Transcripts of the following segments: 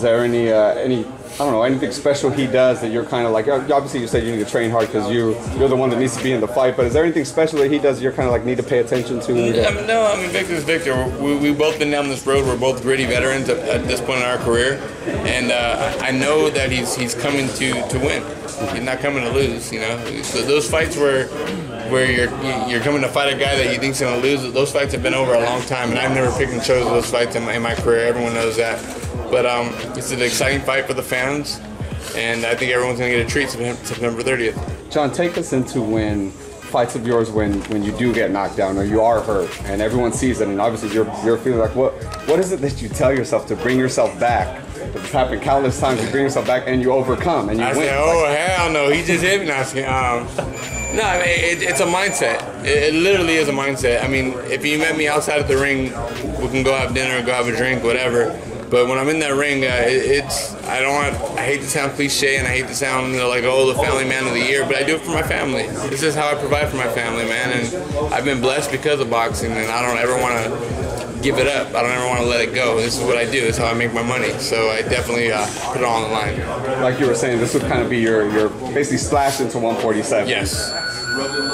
there any I don't know, anything special he does that you're kind of like, obviously you said you need to train hard because you're the one that needs to be in the fight, but is there anything special that he does that you're kind of like need to pay attention to? No, I mean, Victor's Victor. We've both been down this road. We're both gritty veterans at this point in our career, and I know that he's coming to win. He's not coming to lose, you know. So those fights where you're coming to fight a guy that you think's going to lose, those fights have been over a long time, and I've never picked and chose those fights in my career. Everyone knows that. But it's an exciting fight for the fans, and I think everyone's going to get a treat September 30th. John, take us into when fights of yours when you do get knocked down or you are hurt, and everyone sees it, and obviously you're feeling like, what is it that you tell yourself to bring yourself back? It's happened countless times. You bring yourself back and you overcome and you win. Say, oh hell no, he just hit me. No, I mean, it's a mindset. It literally is a mindset. I mean, if you met me outside of the ring, we can go have dinner, go have a drink, whatever. But when I'm in that ring, I hate to sound cliche and I hate to sound like, the family man of the year, but I do it for my family. This is how I provide for my family, man. And I've been blessed because of boxing, and I don't ever want to give it up. I don't ever want to let it go. This is what I do. This is how I make my money. So I definitely put it all on the line. Like you were saying, this would kind of be your basically splash into 147. Yes.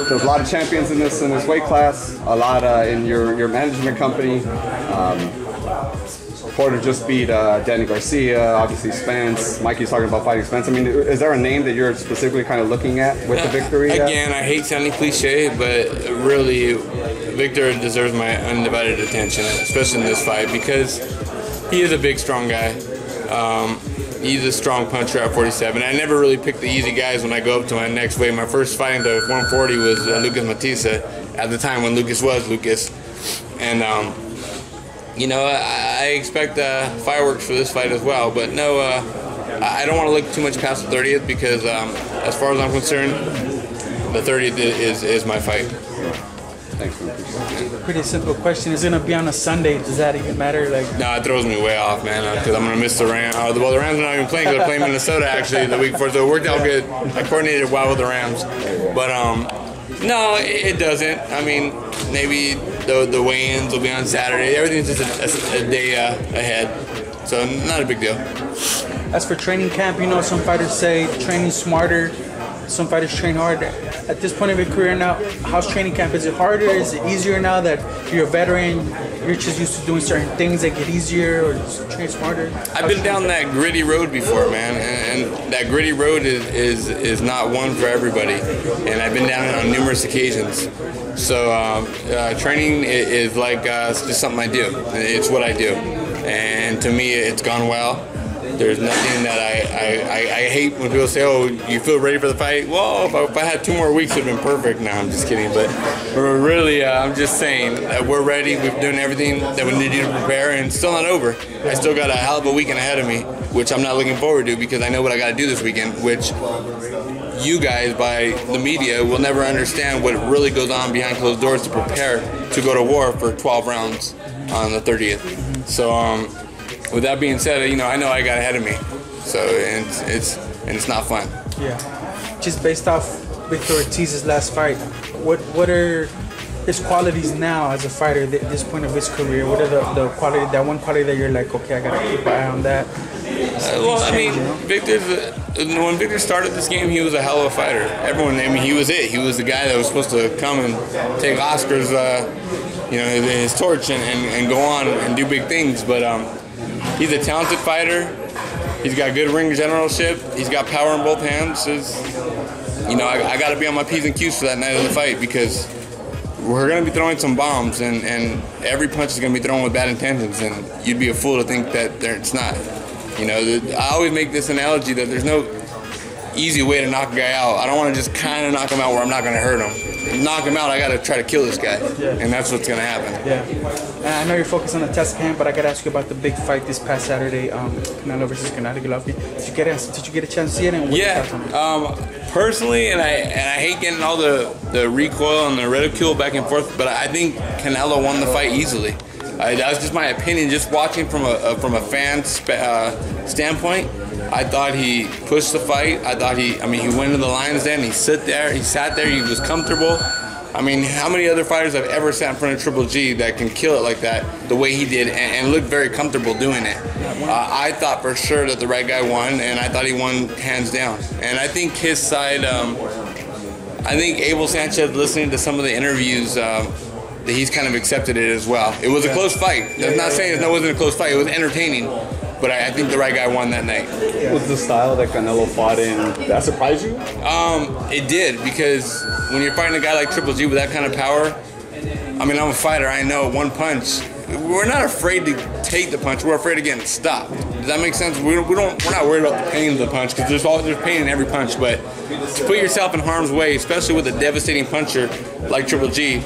There's a lot of champions in this weight class. A lot in your management company. Porter just beat Danny Garcia, obviously Spence. Mikey's talking about fighting Spence. I mean, is there a name that you're specifically kind of looking at with the victory? Again, I hate sounding cliche, but really, Victor deserves my undivided attention, especially in this fight, because he is a big, strong guy. He's a strong puncher at 47. I never really picked the easy guys when I go up to my next weight. My first fight into 140 was Lucas Matissa, at the time when Lucas was Lucas. And I expect fireworks for this fight as well, but no, I don't want to look too much past the 30th because, as far as I'm concerned, the 30th is my fight. Thanks, man. Pretty simple question. Is it going to be on a Sunday? Does that even matter? No, it throws me way off, man, because I'm going to miss the Rams. Well, the Rams are not even playing because they're playing Minnesota, actually, the week before, so it worked out good. I coordinated well with the Rams. But, no, it doesn't. I mean, maybe the weigh-ins will be on Saturday. Everything's just a day ahead, so not a big deal. As for training camp, some fighters say training smarter, some fighters train hard. At this point of your career now, how's training camp? Is it harder? Is it easier now that you're a veteran? You're just used to doing certain things that get easier, or just train smarter? I've been down that gritty road before, man, and that gritty road is not one for everybody. And I've been down it on numerous occasions. So training is like it's just something I do. It's what I do, and to me, it's gone well. There's nothing that I hate when people say, oh, you feel ready for the fight? Well, if I had 2 more weeks, it would have been perfect. No, I'm just kidding. But really, I'm just saying that we're ready. We've done everything that we need to do to prepare, and it's still not over. I still got a hell of a weekend ahead of me, which I'm not looking forward to because I know what I got to do this weekend, which you guys, by the media, will never understand what really goes on behind closed doors to prepare to go to war for 12 rounds on the 30th. So, with that being said, I know I got ahead of me, so it's not fun. Yeah, just based off Victor Ortiz's last fight, what are his qualities now as a fighter at this point of his career? What are the quality, that one quality that you're like, okay, I gotta keep an eye on that? When Victor started this game, he was a hell of a fighter. He was it. He was the guy that was supposed to come and take Oscar's, his torch and go on and do big things, but. He's a talented fighter. He's got good ring generalship. He's got power in both hands. I got to be on my P's and Q's for that night of the fight because we're going to be throwing some bombs, and every punch is going to be thrown with bad intentions, and you'd be a fool to think that it's not. I always make this analogy that there's no easy way to knock a guy out. I don't want to just kind of knock him out where I'm not going to hurt him. Knock him out, I got to try to kill this guy, and that's what's going to happen. Yeah. I know you're focused on the test camp, but I got to ask you about the big fight this past Saturday, Canelo versus Canelo. Did you get a chance to see it? And Personally, and I hate getting all the recoil and the ridicule back and forth, but I think Canelo won the fight easily. That was just my opinion, just watching from a fan standpoint. I thought he pushed the fight. I thought he went to the lion's den. He sat there. He was comfortable. I mean, how many other fighters have ever sat in front of Triple G that can kill it like that, the way he did, and looked very comfortable doing it? I thought for sure that the right guy won, and I thought he won hands down. And I think his side, I think Abel Sanchez, listening to some of the interviews, that he's kind of accepted it as well. It was a close fight. That's not saying it wasn't a close fight. It was entertaining, but I think the right guy won that night. Was the style that Canelo fought in, that surprised you? It did, because when you're fighting a guy like Triple G with that kind of power, I mean, I'm a fighter. I know one punch. We're not afraid to take the punch. We're afraid of getting stopped. Does that make sense? We're not worried about the pain of the punch, because there's pain in every punch. But to put yourself in harm's way, especially with a devastating puncher like Triple G,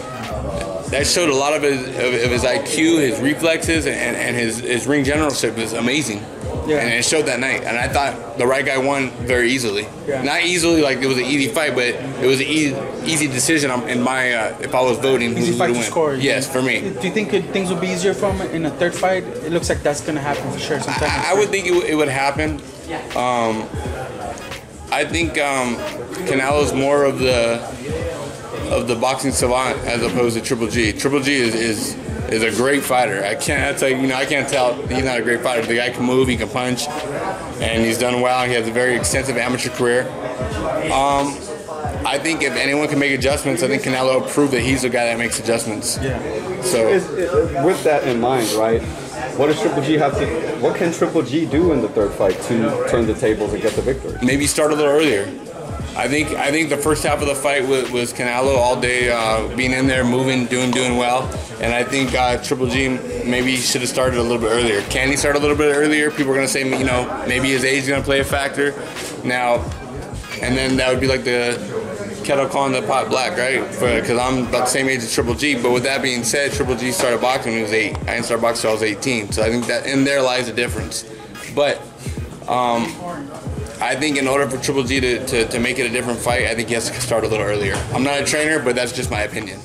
that showed a lot of his IQ, his reflexes, and his ring generalship is amazing. Yeah. And it showed that night. And I thought the right guy won very easily. Yeah. Not easily like it was an easy fight, but it was an easy decision in my, if I was voting, easy who fight would to win. Score. Yes, for me. Do you think things will be easier for him in a third fight? It looks like that's going to happen for sure sometime. I would think it would happen. I think Canelo's more of the boxing savant as opposed to Triple G. Triple G is a great fighter. I can't tell he's not a great fighter. The guy can move, he can punch, and he's done well. He has a very extensive amateur career. I think if anyone can make adjustments, I think Canelo proved that he's the guy that makes adjustments. Yeah. So with that in mind, right? What does Triple G have to? What can Triple G do in the third fight to turn the tables and get the victory? Maybe start a little earlier. I think the first half of the fight was Canelo all day, being in there, moving, doing well. And I think Triple G maybe should have started a little bit earlier. Can he start a little bit earlier? People are going to say, maybe his age is going to play a factor. Now, and then that would be like the kettle calling the pot black, right? Because I'm about the same age as Triple G. But with that being said, Triple G started boxing when he was 8. I didn't start boxing until I was 18. So I think that in there lies a difference. But I think in order for Triple G to make it a different fight, I think he has to start a little earlier. I'm not a trainer, but that's just my opinion.